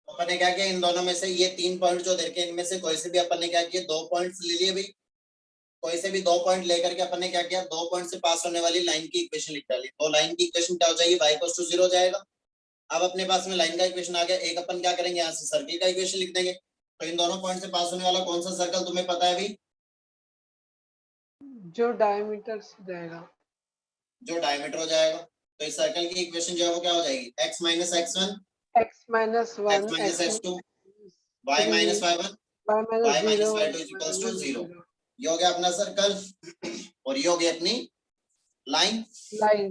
अपन ने क्या किया, इन दोनों में से ये 3 पॉइंट जो देखे इनमें से कोई से भी अपन ने क्या किया, 2 पॉइंट्स ले लिए भाई। कोई से भी 2 पॉइंट लेकर के अपन ने क्या किया, 2 पॉइंट से पास होने वाली लाइन की इक्वेशन लिख डाली। तो लाइन की इक्वेशन क्या हो जाएगी, y = 0 हो जाएगा। अब अपने पास में लाइन का इक्वेशन आ गया। एक अपन क्या करेंगे, यहाँ से सर्किल का इक्वेशन लिख देंगे। तो इन दोनों पॉइंट से पास होने वाला कौन सा सर्कल तुम्हें पता है भाई? जो डायमीटर से जाएगा, जो डायमीटर हो जाएगा। तो इस सर्कल की इक्वेशन जो है वो क्या हो जाएगी, x - x1 x - 1 x - x2 y - 3 y1 y - y - 0 y2 = 0। ये हो गया अपना सर्कल और ये हो गई अपनी लाइन। लाइन।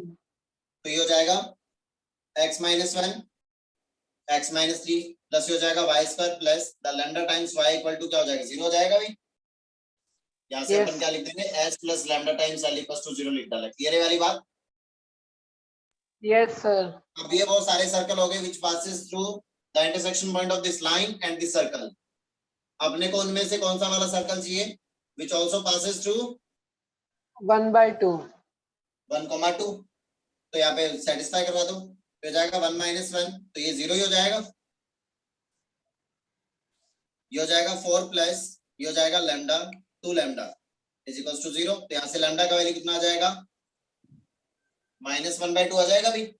तो ये हो जाएगा x - 1 x - 3 प्लस हो जाएगा y² plus the lambda times y = क्या हो जाएगा, 0 हो जाएगा भाई। यहाँ से अपन क्या लिख देंगे, s + लैम्डा टाइम्स l = 0 लिख डाला। क्लियर है वाली बात? Yes sir. अब ये बहुत सारे सर्कल हो गए which passes through the intersection point of this line and this circle। अपने को उनमें से कौन सा वाला सर्कल चाहिए, which also passes through 1/2 1,2। तो यहाँ पे सेटिस्फाई करवा दो, तो जाएगा 1 - 1, तो ये 0 ही हो जाएगा। ये हो जाएगा 4 प्लस ये हो जाएगा लैम्डा 2 लैम्डा = 0। तो यहाँ से लैम्डा का वैल्यू कितना आ जाएगा, -1/2 आ जाएगा भाई।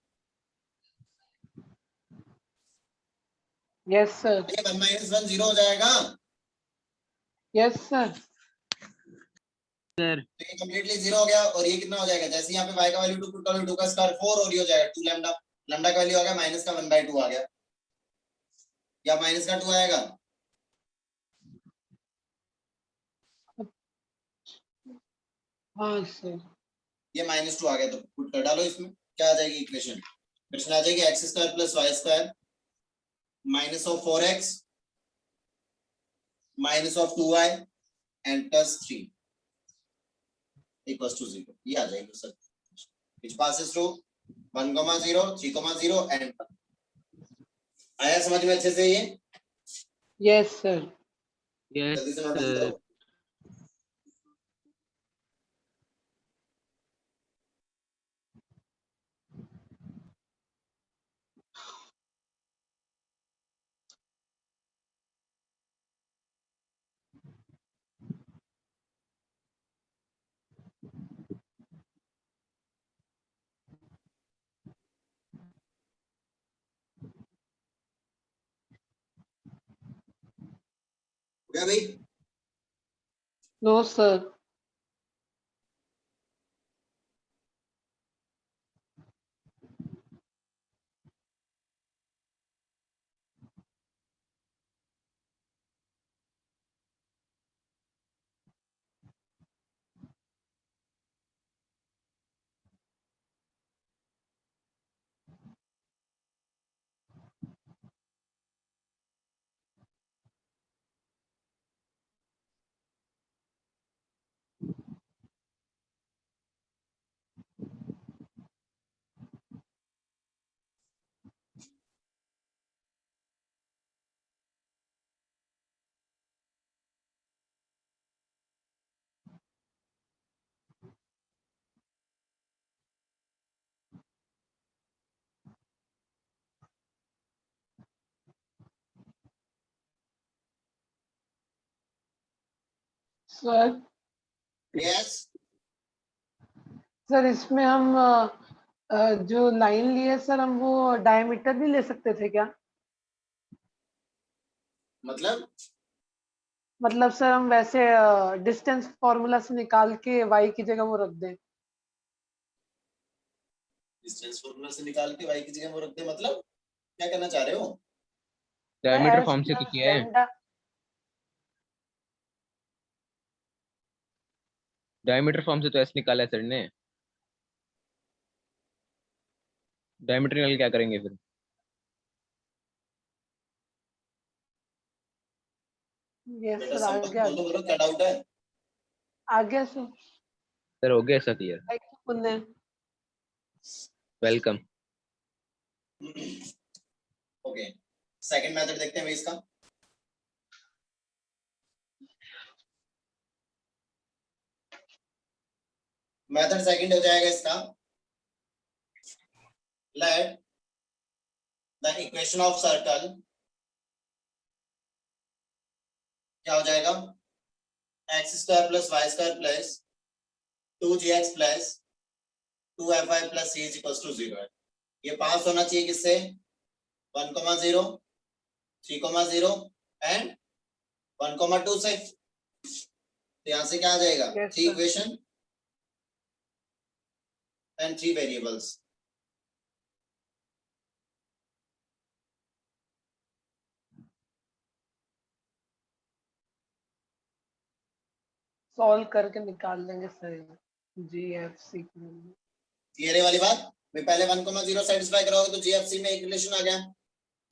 Yes sir. ये 1 - 1 0 हो जाएगा। Yes sir. सर तो ये कंप्लीटली 0 हो गया। और ये कितना हो जाएगा, जैसे यहाँ पे y का वैल्यू 2 पुट करो, 2 का स्क्वायर 4 और ये हो जाएगा 2 लैम्डा। लैम्डा का वैल्यू आ गया माइनस का 1/2 आ गया, या माइनस का 2 आएगा। हाँ सर। ये -2 आ गया, तो पुट कर डालो इसमें। क्या आ जाएगी इक्वेशन, इक्वेशन आ जाएगी x² + y² -4x -2y and +3 = 0। ये आ जाएगी sir, which passes through 1, 0 3, 0 and 1। आया समझ में अच्छे से ये? Yes sir. जल्दी से नोट करो। हो गया भाई? No sir. Sir yes sir इसमें हम जो लाइन लिए सर, हम वो डायमीटर भी ले सकते थे क्या? मतलब सर हम वैसे डिस्टेंस फॉर्मूला से निकाल के y की जगह वो रख दें। डिस्टेंस फार्मूला से निकाल के y की जगह वो रख दे, मतलब क्या करना चाह रहे हो? डायमीटर फॉर्म से तो किया है। डायमीटर फॉर्म से तो एस निकाला है सर ने। डायमीटर निकाल क्या करेंगे फिर? यस बेटा सर। संपर्क बोलो बोलो, क्या डाउट है? आ गया सर। सर हो गया सब क्लियर। थैंक यू पुण्य। वेलकम। ओके, सेकंड मेथड देखते हैं इसका। मेथड सेकंड हो जाएगा इसका, let the equation of circle क्या हो जाएगा x² + y² + 2gx + 2fy + c = 0 है। ये पास होना चाहिए किससे 1,0 3,0 एंड 1,2 से। तो यहां से क्या आ जाएगा Yes, 3 sir. Equation and 3 variables. Solve करके निकाल लेंगे सर GFC की वैल्यू। क्लियर है वाली बात। मैं पहले 1,0 सेटिस्फाई कराओगे तो GFC में एक रिलेशन आ गया,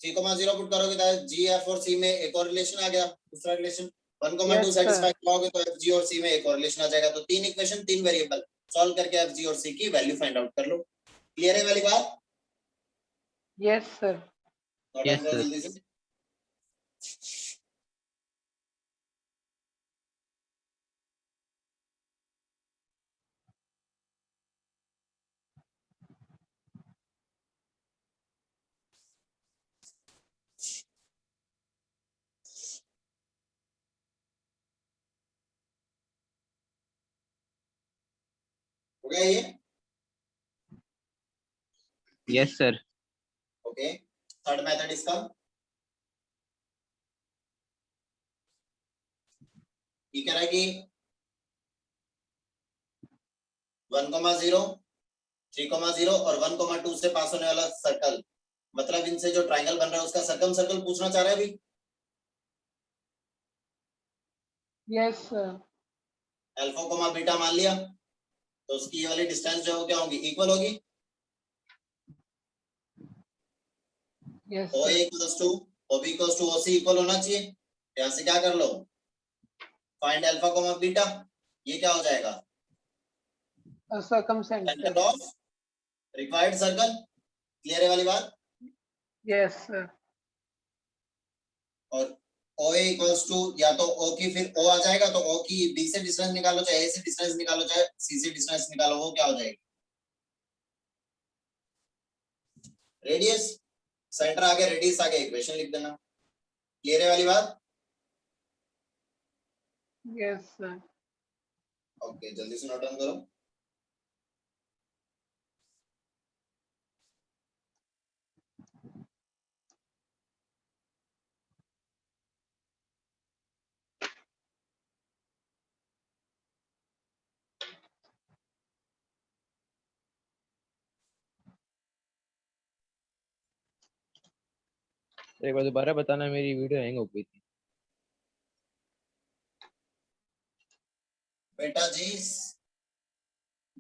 3,0 पुट करोगे तो GF और C में एक और रिलेशन आ गया, दूसरा रिलेशन। 1,2 Yes, sir. सेटिस्फाई कराओगे तो FG और C में एक और रिलेशन आ जाएगा। तो 3 इक्वेशन 3 वेरिएबल सॉल्व करके FG और C की वैल्यू फाइंड आउट कर लो। क्लियर है वाली बात। Yes, sir. Note Yes, down करो sir. जल्दी से। हो गया ये। Yes, sir. Okay third method इसका ये कह रहा है कि 1,0 3,0 और 1,2 से पास होने वाला सर्कल, मतलब इनसे जो ट्रायंगल बन रहा है उसका सर्कम सर्कल पूछना चाह रहा है अभी। Yes, sir. Alpha comma beta मान लिया तो उसकी ये वाली डिस्टेंस जो है क्या होगी इक्वल होगी। Yes, OA sir. Equals to OB equals to OC equal होना चाहिए। यहां से क्या कर लो फाइंड अल्फा कोमा बीटा, ये क्या हो जाएगा Circumcenter. Centre of required circle. Clear है वाली बात। Yes, sir. और OA इक्वल्स टू या तो O की फिर O आ जाएगा तो O की B से डिस्टेंस निकालो, चाहे A से डिस्टेंस निकालो, चाहे C से डिस्टेंस निकालो, वो क्या हो जाएगी रेडियस। सेंटर आगे रेडियस आगे इक्वेशन लिख देना। क्लियर है वाली बात। Yes, sir. ओके जल्दी से नोट डाउन करो। एक बार दोबारा बताना, मेरी वीडियो हैंग हो गई थी। बेटा जी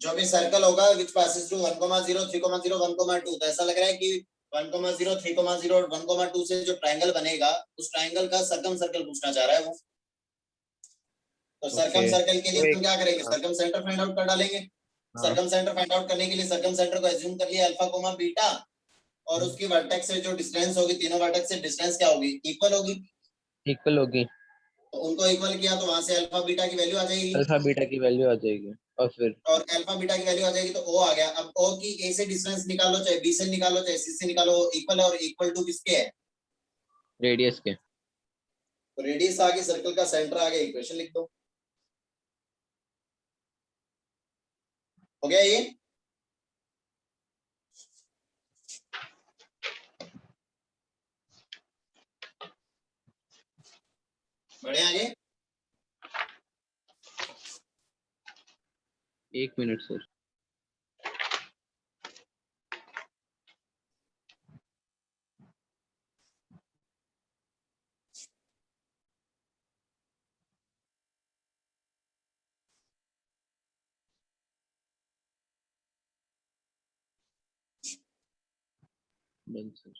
जो भी सर्कल होगा विच पासेस थ्रू 1,0 3,0 1,2 तो ऐसा लग रहा है कि 1,0 3,0 और 1,2 से जो ट्रायंगल बनेगा उस ट्रायंगल का सर्कम सर्कल पूछना चाह रहा है वो। तो सर्कम ओके सर्कल के लिए तो हम क्या करेंगे हाँ सर्कम सेंटर फाइंड आउट कर डालेंगे। हाँ सर्कम सेंटर फाइंड आउट करने के लिए सर्कम सेंटर को एज्यूम कर लिया अल्फा कोमा बीटा और उसकी वर्टेक्स से जो डिस्टेंस होगी तीनों वर्टेक्स से डिस्टेंस क्या होगी इक्वल होगी। इक्वल होगी। तो उनको इक्वल किया तो वहां से अल्फा बीटा की वैल्यू आ जाएगी अल्फा बीटा की वैल्यू आ जाएगी और फिर और अल्फा बीटा की वैल्यू आ जाएगी तो O आ गया। अब O की A से डिस्टेंस निकालो, चाहे B से निकालो, चाहे C से निकालो, इक्वल है और इक्वल टू किसके है रेडियस के। तो रेडियस आगे सर्कल का सेंटर आगे इक्वेशन लिख दो। हो गया ये। बढ़े आगे। 1 minute sir. Done sir.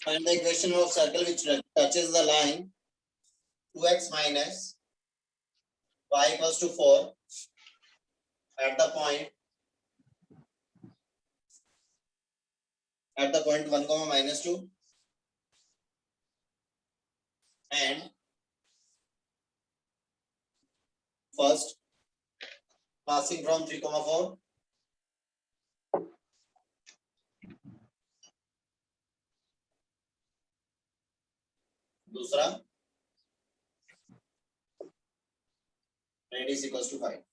Find the equation of circle which touches the line 2x minus y equals to 4 at the point 1 comma minus 2 and first passing from 3 comma 4 . दूसरा रेडियस इक्वल्स टू 5।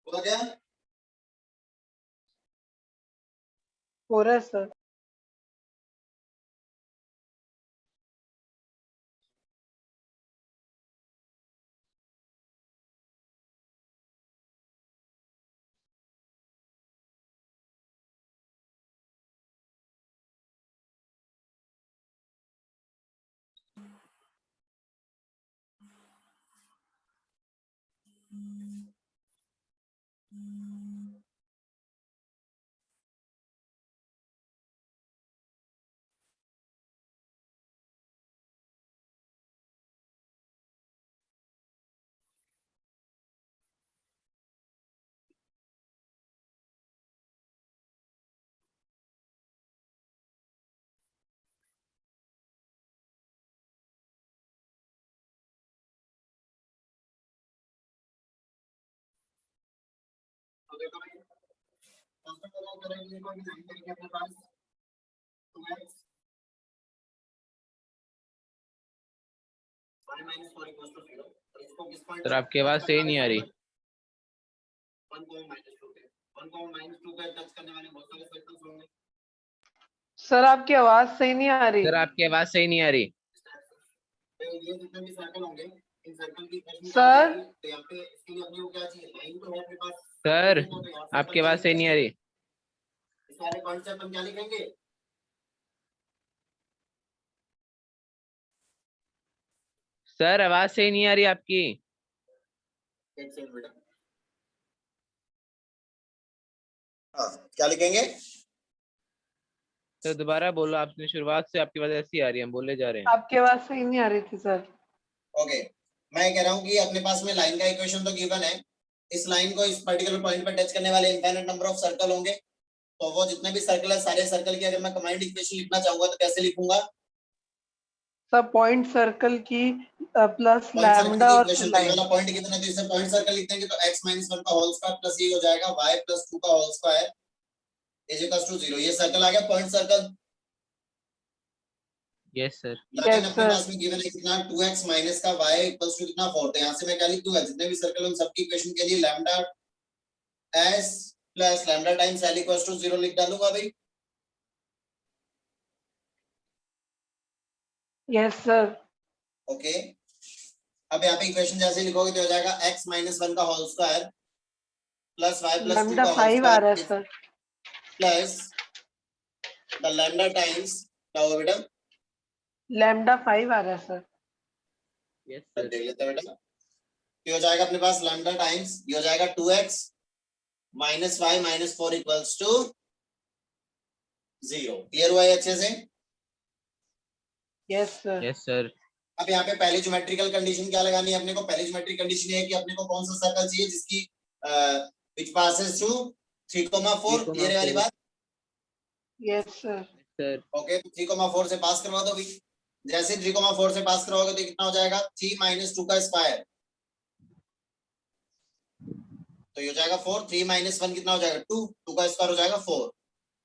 हुआ क्या? हो रहा है sir. तो देखो भाई first of all करेंगे कोई भी लाइन करेंगे अपने पास 2x 5 minus 4 equals to 0 और इसको किस पॉइंट सर आपकी आवाज सही नहीं आ रही। 1 को -2 पे 1 को -2 पे टच करने वाले बहुत सारे सर्कल्स होंगे। सर आपकी आवाज सही नहीं आ रही। सर आपकी आवाज सही नहीं आ रही। तो ये जितने भी सर्कल होंगे इन सर्कल की इक्वेशन क्या सर होगी? तो यहाँ पे इसके लिए अपने को क्या चाहिए? लाइन तो है अपने पास, सर तो यहाँ से आपकी अपन आवाज सही नहीं आ रही। इस वाले पॉइंट से अपन क्या लिखेंगे? सर आवाज सही नहीं आ रही आपकी। एक सेकंड बेटा। हाँ क्या लिखेंगे? सर दोबारा बोलो, आपने शुरुआत से आपकी आवाज ऐसी आ रही है, हम बोले जा रहे हैं। आपकी आवाज सही नहीं आ रही थी सर। ओके मैं कह रहा हूँ कि अपने पास में लाइन का इक्वेशन तो गिवन है। इस लाइन को इस पर्टिकुलर पॉइंट पर टच करने वाले इनफाइनाइट नंबर ऑफ सर्कल होंगे। तो वो जितने भी सर्कल है सारे सर्कल की अगर मैं कंबाइंड इक्वेशन लिखना चाहूंगा तो कैसे लिखूंगा? सर पॉइंट सर्कल की प्लस पॉइंट सर्कल लैम्डा की और इक्वेशन, तो ये लाइन। वाला पॉइंट कितना है तो इसे पॉइंट सर्कल लिखते हैं तो x - 1 का होल स्क्वायर प्लस ये हो जाएगा y + 2 का whole square is equal to 0। ये सर्कल आ गया पॉइंट सर्कल। Yes sir. लेकिन यस अपने सर। पास में गिवन है कितना 2x माइनस का y इक्वल टू कितना 4। तो यहां से मैं क्या लिख दूंगा? जितने भी सर्कल उन सबकी इक्वेशन के लिए lambda S plus lambda times L equals to 0 लिख डालूंगा भाई। Yes sir. ओके, अब यहाँ पे इक्वेशन जैसे लिखोगे तो हो जाएगा x माइनस 1 का whole square plus y plus 2 lambda का होल 5 आ रहा है square sir. Plus the lambda times, क्या होगा बेटा? लैम्डा 5 आ रहा है सर। यस अब सर। देख लेते हैं बेटा, ये हो जाएगा अपने पास लैम्डा टाइम्स, ये हो जाएगा 2x minus y minus 4 equals to 0। Clear हुआ है अच्छे से? Yes sir. Yes sir. अब यहाँ पे पहली ज्योमेट्रिकल कंडीशन क्या लगानी है अपने को? पहली ज्योमेट्रिक कंडीशन है कि अपने को कौन सा सर्कल चाहिए जिसकी व्हिच पासेस थ्रू 3,4। क्लियर है वाली बात? Yes sir. सर। ओके, तो 3,4 से पास करवा दो भाई। जैसे 3,4 से पास करवाओगे तो कितना हो जाएगा? 3 माइनस 2 का स्क्वायर, तो ये हो जाएगा 4। 3 माइनस 1 कितना हो जाएगा? 2। 2 का स्क्वायर हो जाएगा 4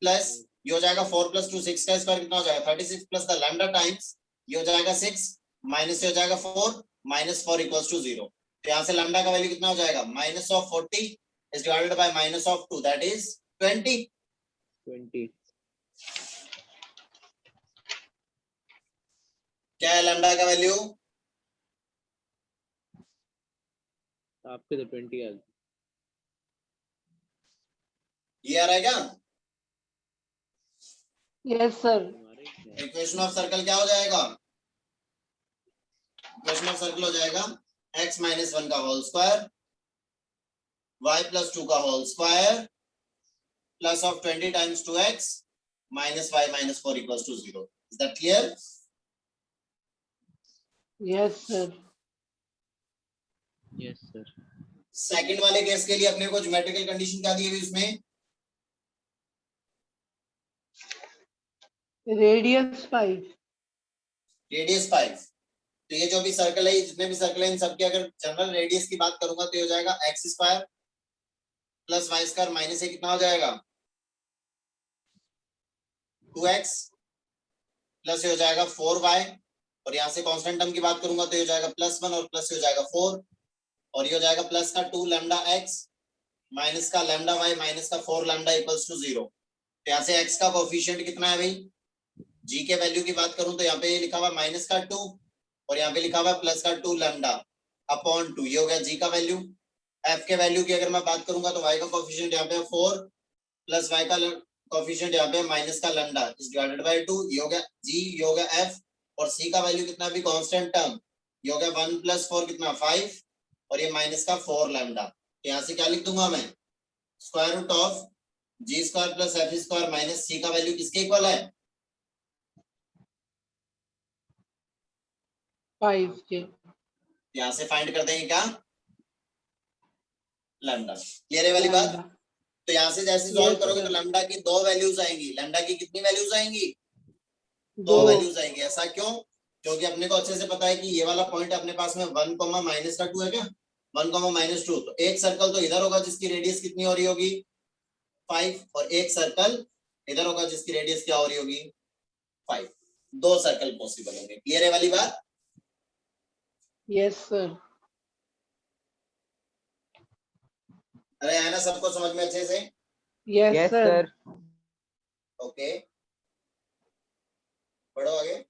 प्लस ये हो जाएगा 4 प्लस 2 6 का स्क्वायर कितना हो जाएगा? 36 प्लस द लैम्डा टाइम्स ये हो जाएगा 6 माइनस से हो जाएगा 4 माइनस 4 इक्वल्स टू 0। तो यहाँ से लैम्डा का वैल्यू कितना हो जाएगा? Minus of 40 is divided by minus of 2 that is 20। 20। क्या है लैम्डा का वैल्यू? आपके तो 20 आ गया। ये आ रहा है क्या? Yes sir. Equation of circle क्या हो जाएगा? इक्वेशन ऑफ सर्कल हो जाएगा x माइनस 1 का होल स्क्वायर y प्लस 2 का whole square plus of 20 times 2x minus y minus 4 equals to 0। Is that clear? Yes sir. Yes sir. Second वाले case के लिए अपने को ज्योमेट्रिकल कंडीशन क्या दी हुई उसमें? रेडियस 5। रेडियस 5। तो ये जो भी सर्कल है, जितने भी सर्कल है इन सबके अगर जनरल रेडियस की बात करूंगा तो ये हो जाएगा x square plus y square minus a कितना हो जाएगा? 2x प्लस ये हो जाएगा 4y और यहाँ से कांस्टेंट टर्म की बात करूंगा तो ये हो जाएगा +1 और प्लस हो जाएगा 4 और ये हो जाएगा प्लस का 2 लैम्डा x माइनस का लैम्डा y माइनस का 4 लैम्डा इक्वल्स टू 0। तो यहाँ से x का कोफिशिएंट कितना है भाई? g के वैल्यू की बात करूं तो यहाँ पे लिखा हुआ माइनस का 2 और यहाँ पे लिखा हुआ प्लस का 2 लैम्डा अपॉन 2। ये हो गया g का वैल्यू। f के वैल्यू की अगर मैं बात करूंगा तो y का कोफिशिएंट यहाँ पे 4 प्लस y का कोफिशिएंट यहाँ पे माइनस का लैम्डा इज डिवाइडेड बाय 2। ये हो गया g, ये हो गया f और c का वैल्यू कितना भी कांस्टेंट टर्म, ये हो गया 1 प्लस 4 कितना 5 और ये माइनस का 4 लैम्डा। यहाँ से क्या लिख दूंगा मैं? Square root of g square plus f square minus c का वैल्यू किसके इक्वल है? 5 के। यहाँ से फाइंड कर देंगे क्या? लैम्डा। क्लियर है वाली बात? लैम्डा। तो यहाँ से जैसे सॉल्व यस करोगे तो सर। लैम्डा की 2 वैल्यूज आएंगी। लैम्डा की कितनी वैल्यूज आएंगी? 2 2। वैल्यूज आएंगी। ऐसा क्यों? क्योंकि अपने को अच्छे से पता है कि ये वाला पॉइंट अपने पास में 1 माइनस का 2 है क्या? 1 माइनस 2। तो एक सर्कल तो इधर होगा जिसकी रेडियस कितनी हो रही होगी? 5 और एक सर्कल इधर होगा जिसकी रेडियस क्या हो रही होगी? 5। 2 सर्कल पॉसिबल होंगे। क्लियर है वाली बात? Yes sir. अरे है ना सबको समझ में अच्छे से? Yes yes sir. Sir. Okay, बढ़ो आगे।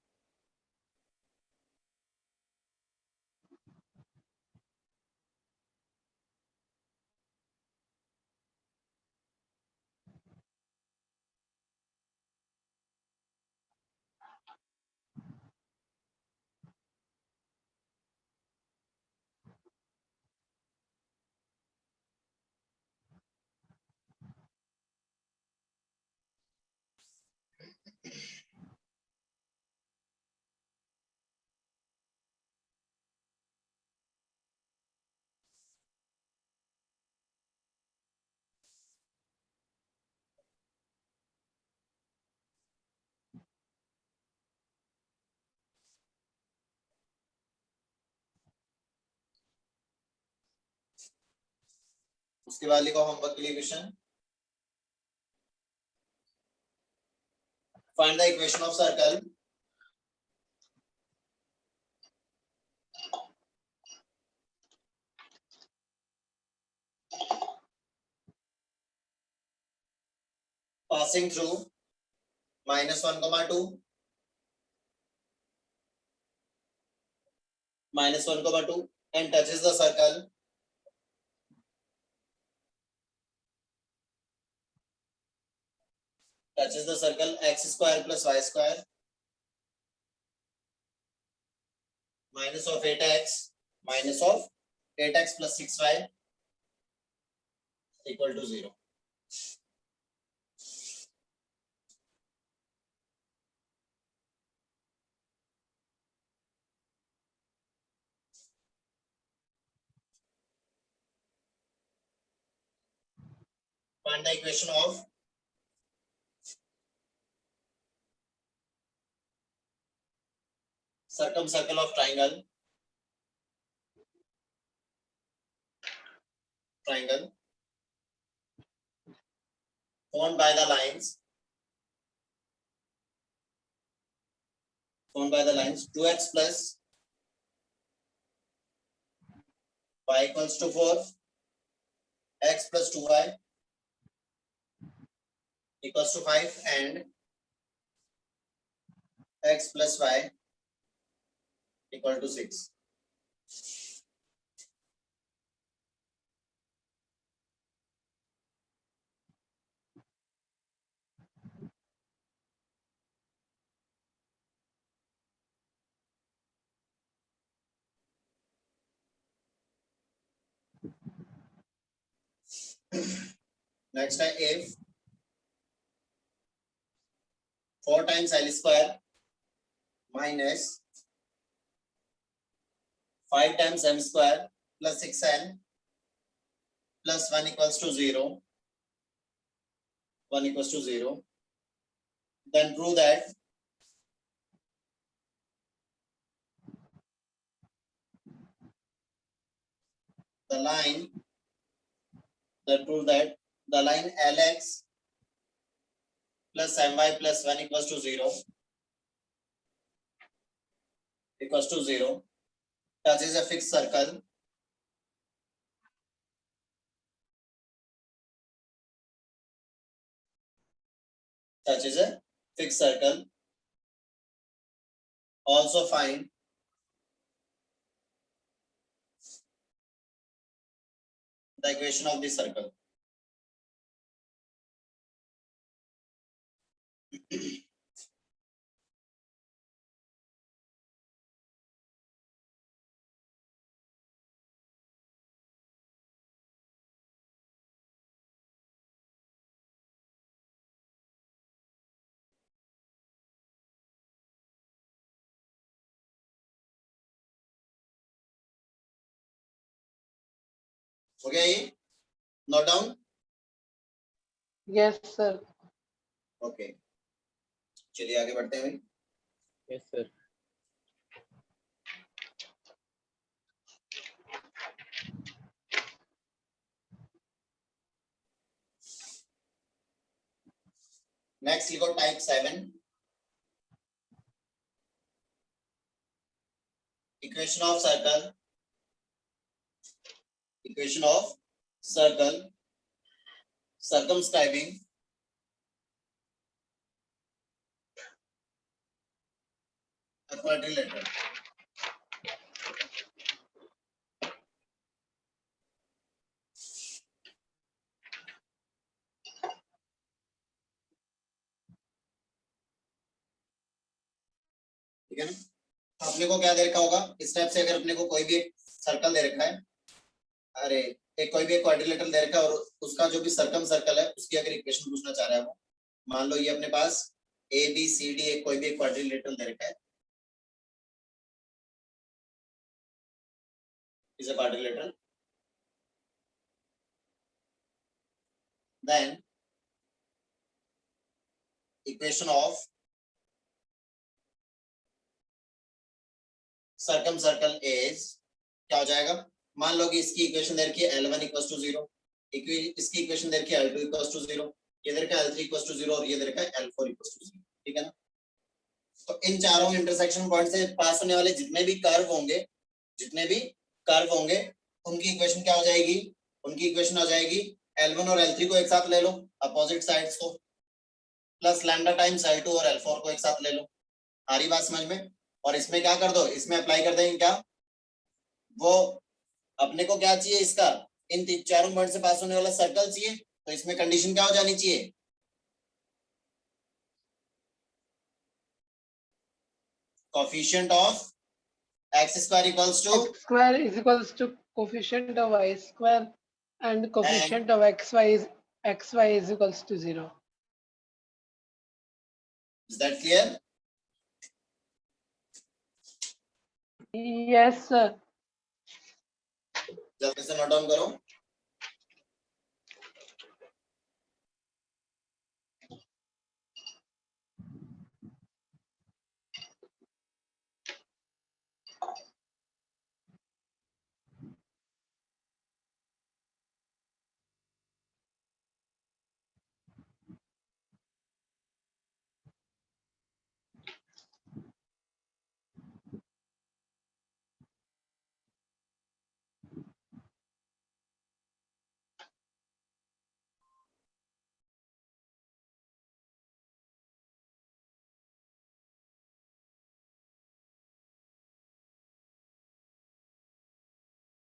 उसके बाद लिखो होमवर्क के लिए question. Find the equation of circle passing through -1, 2, -1, 2 and touches the circle x square plus y square minus of 8x plus 6y equal to 0. Find the equation of circumcircle of triangle formed by the lines 2x plus y equals to 4, x plus 2y equals to 5 and x plus y equal to 6. Next है if 4 times L square minus 5 times M square plus 6N plus 1 equals to 0. Then prove that the line LX plus MY plus 1 equals to 0 touches a fixed circle also find the equation of the circle. हो गया ये note down? Yes sir. Okay, चलिए आगे बढ़ते हैं. Yes sir. Next लिखो type 7. Equation of circle circumscribing a quadrilateral. ठीक है ना? अपने को क्या दे रखा होगा इस टाइप से, अगर अपने को कोई भी एक सर्कल दे रखा है, अरे एक कोई भी एक क्वाड्रिलेटरल दे रखा है और उसका जो भी सर्कम सर्कल है उसकी अगर इक्वेशन पूछना चाह रहा है वो, मान लो ये अपने पास ए बी सी डी एक कोई भी एक क्वाड्रिलेटरल दे रखा है, is a quadrilateral, then equation of circum circle is क्या हो जाएगा? मान लो कि इसकी इक्वेशन दे रखी है L1 इक्वल्स टू 0, इसकी इक्वेशन दे रखी है L2 इक्वल्स टू 0, ये दे रखा है L3 इक्वल्स टू 0 और ये दे रखा है L4 इक्वल्स टू 0. ठीक है ना? तो इन चारों इंटरसेक्शन पॉइंट से पास होने वाले जितने भी कर्व होंगे उनकी इक्वेशन क्या हो जाएगी? उनकी इक्वेशन हो जाएगी L1 और L3 को एक साथ ले लो, अपोजिट साइड्स को, प्लस लैम्डा टाइम्स L2 और L4 को एक साथ ले लो। आ रही बात समझ में? और इसमें क्या कर दो, इसमें अप्लाई कर देंगे क्या, वो अपने को क्या चाहिए, इसका इन चारों पॉइंट से पास होने वाला सर्कल चाहिए, तो इसमें कंडीशन क्या हो जानी चाहिए, coefficient of x square equals to x square is equals to coefficient of y square and coefficient of xy is equals to 0. Is that clear? Yes, sir. जल्दी से नोट डाउन करो।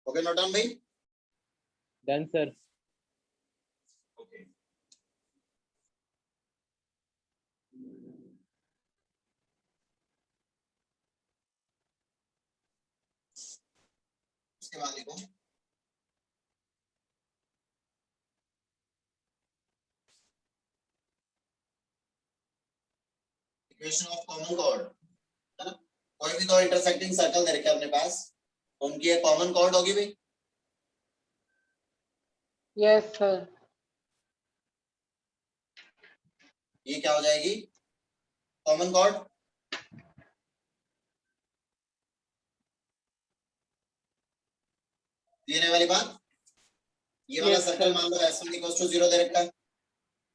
ओके, नोट डाउन भाई। Done sir. Okay, इसके बाद देखो, equation of common chord, है ना? कोई भी दो इंटरसेक्टिंग सर्कल दे रखे अपने पास, उनकी एक कॉमन कॉर्ड होगी भाई। Yes, sir. ये क्या हो जाएगी, कॉमन कॉर्ड। क्लियर है वाली बात? ये वाला Yes, सर्कल sir. मान लो S1 इक्वल्स टू 0 दे रखा है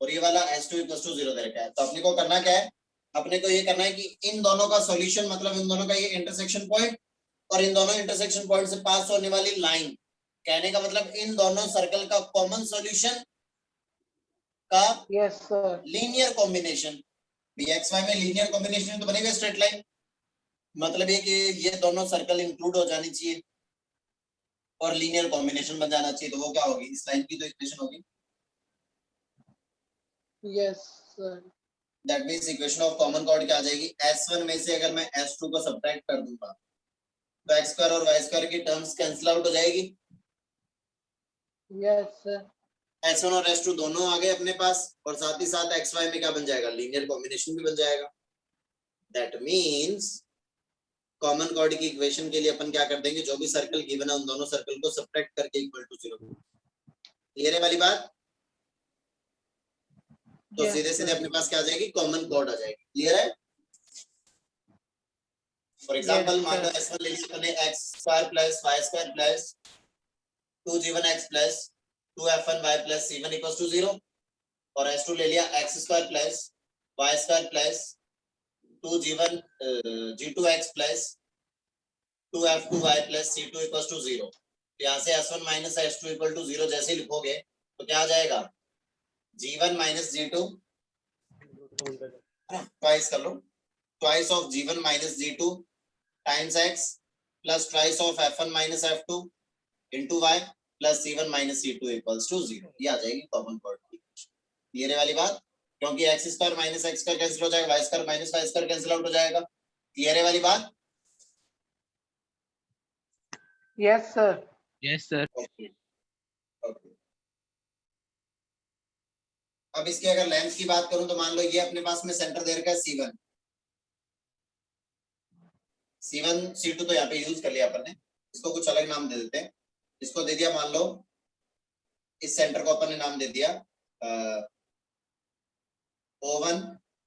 और ये वाला S2 इक्वल्स टू 0 दे रखा है, तो अपने को करना क्या है, अपने को ये करना है कि इन दोनों का सॉल्यूशन, मतलब इन दोनों का ये इंटरसेक्शन पॉइंट और इन दोनों इंटरसेक्शन पॉइंट से पास होने वाली लाइन, कहने का मतलब इन दोनों सर्कल का कॉमन सॉल्यूशन का Yes, sir. Linear combination. xy में लीनियर कॉम्बिनेशन तो बनेगा स्ट्रेट लाइन, मतलब ये कि ये दोनों सर्कल इंक्लूड हो जानी चाहिए और लीनियर कॉम्बिनेशन बन जाना चाहिए, तो वो क्या होगी, इस लाइन की तो इक्वेशन होगी। Yes, sir. That means equation of common chord क्या आ जाएगी, S1 में से अगर मैं S2 को सब्ट्रैक्ट कर दूंगा तो x स्क्वायर और y स्क्वायर की टर्म्स कैंसिल आउट हो जाएगी। Yes, sir. S1 और S2 दोनों आ गए अपने पास, और साथ ही साथ xy में क्या बन जाएगा, लीनियर कॉम्बिनेशन भी बन जाएगा। दैट मींस कॉमन कॉर्ड की इक्वेशन के लिए अपन क्या कर देंगे, जो भी सर्कल गिवन है उन दोनों सर्कल को सब्ट्रैक्ट करके इक्वल टू 0। क्लियर है वाली बात? तो Yes, सीधे सीधे sir. अपने पास क्या आ जाएगी, कॉमन कॉर्ड आ जाएगी। क्लियर है? फॉर एग्जांपल Yes, मान लो sir. S1 ले लिया अपने x square plus y square plus 2g1x plus 2f1y plus c1 equals to 0, और S2 ले लिया x square plus y square plus 2g1 g2x plus 2f2y plus c2 equals to 0। यहाँ से S1 minus S2 equal to 0 जैसे लिखोगे तो क्या आ जाएगा, g1 माइनस g2 ट्वाइस कर लो, twice of g1 minus g2 times x plus twice of f1 minus f2 into y plus c1 minus c2 equals to 0। ये आ जाएगी कॉमन कॉर्ड की इक्वेशन। ये वाली बात, क्योंकि x square minus x square cancel हो जाएगा, y square minus y square cancel out हो जाएगा। ये वाली बात। Yes, sir. Yes sir. Okay okay. अब इसके अगर लेंथ की बात करूं तो मान लो ये अपने पास में सेंटर दे रखा है C1, C1 C2 तो यहाँ पे यूज कर लिया अपन ने, इसको कुछ अलग नाम दे देते हैं। इसको दे दिया, मान लो इस सेंटर को अपन ने नाम दे दिया O1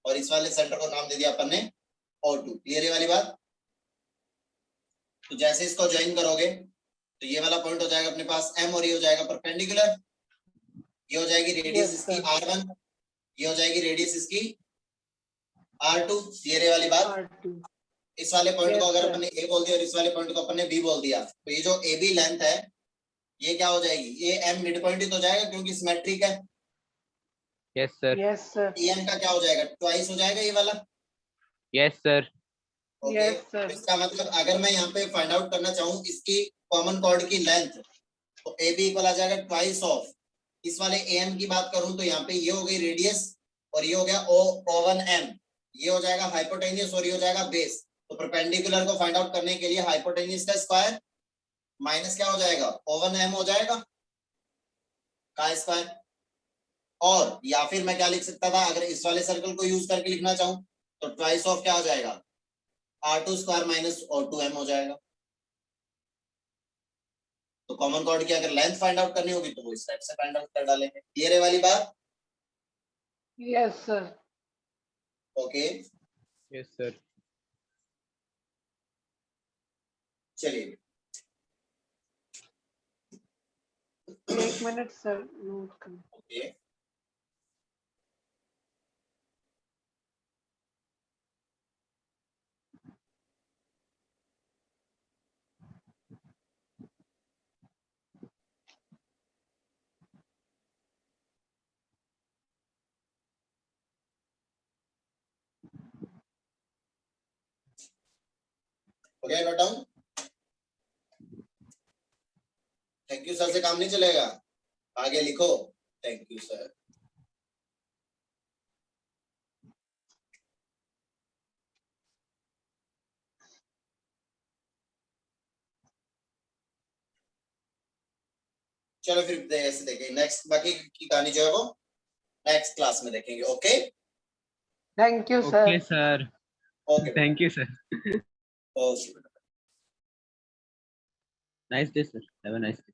और इस वाले सेंटर को नाम दे दिया अपन ने O2। क्लियर है वाली बात? तो जैसे इसको ज्वाइन करोगे तो ये वाला पॉइंट हो जाएगा अपने पास M और ये हो जाएगा परपेंडिकुलर, ये हो जाएगी रेडियस Yes, इसकी sir. R1, ये हो जाएगी रेडियस इसकी R2। क्लियर है वाली बात? R2. इस वाले पॉइंट को Yes, अगर sir. अपन ने A बोल दिया और इस वाले पॉइंट को अपन ने B बोल दिया तो ये जो AB लेंथ है ये क्या हो जाएगी, ये M मिड पॉइंट ही तो जाएगा क्योंकि सिमेट्रिक है। Yes sir, Yes, sir. en का क्या हो जाएगा, ट्वाइस हो जाएगा ये वाला। Yes sir, okay Yes, sir. इसका मतलब अगर मैं यहाँ पे फाइंड आउट करना चाहूँ इसकी कॉमन कॉर्ड की लेंथ, तो ए बी इक्वल आ जाएगा ट्वाइस ऑफ, इस वाले एम की बात करूं तो यहाँ पे ये हो गई रेडियस और ये हो गया O1 M, ये हो जाएगा हाइपोटेन्यूस और ये हो जाएगा बेस। तो परपेंडिकुलर को फाइंड आउट करने के लिए हाइपोटेन्यूस का स्क्वायर माइनस क्या हो जाएगा O1 M हो जाएगा का स्क्वायर, और या फिर मैं क्या लिख सकता था, अगर इस वाले सर्कल को यूज करके लिखना चाहूं तो ट्वाइस ऑफ क्या हो जाएगा R2 square minus O2 M हो जाएगा। तो कॉमन कॉर्ड की अगर लेंथ फाइंड आउट करनी होगी तो वो इस टाइप से फाइंड आउट कर डालेंगे। क्लियर है वाली बात? Yes, sir. Okay yes sir. चलिए 1 minute, sir. Note करो. Okay okay note down. Thank you sir से काम नहीं चलेगा, आगे लिखो। Thank you sir. चलो फिर ऐसे देखेंगे, नेक्स्ट बाकी की कहानी जो है वो नेक्स्ट क्लास में देखेंगे। Okay Thank you, sir. Okay sir, okay thank you sir. Okay nice day sir, have a nice day.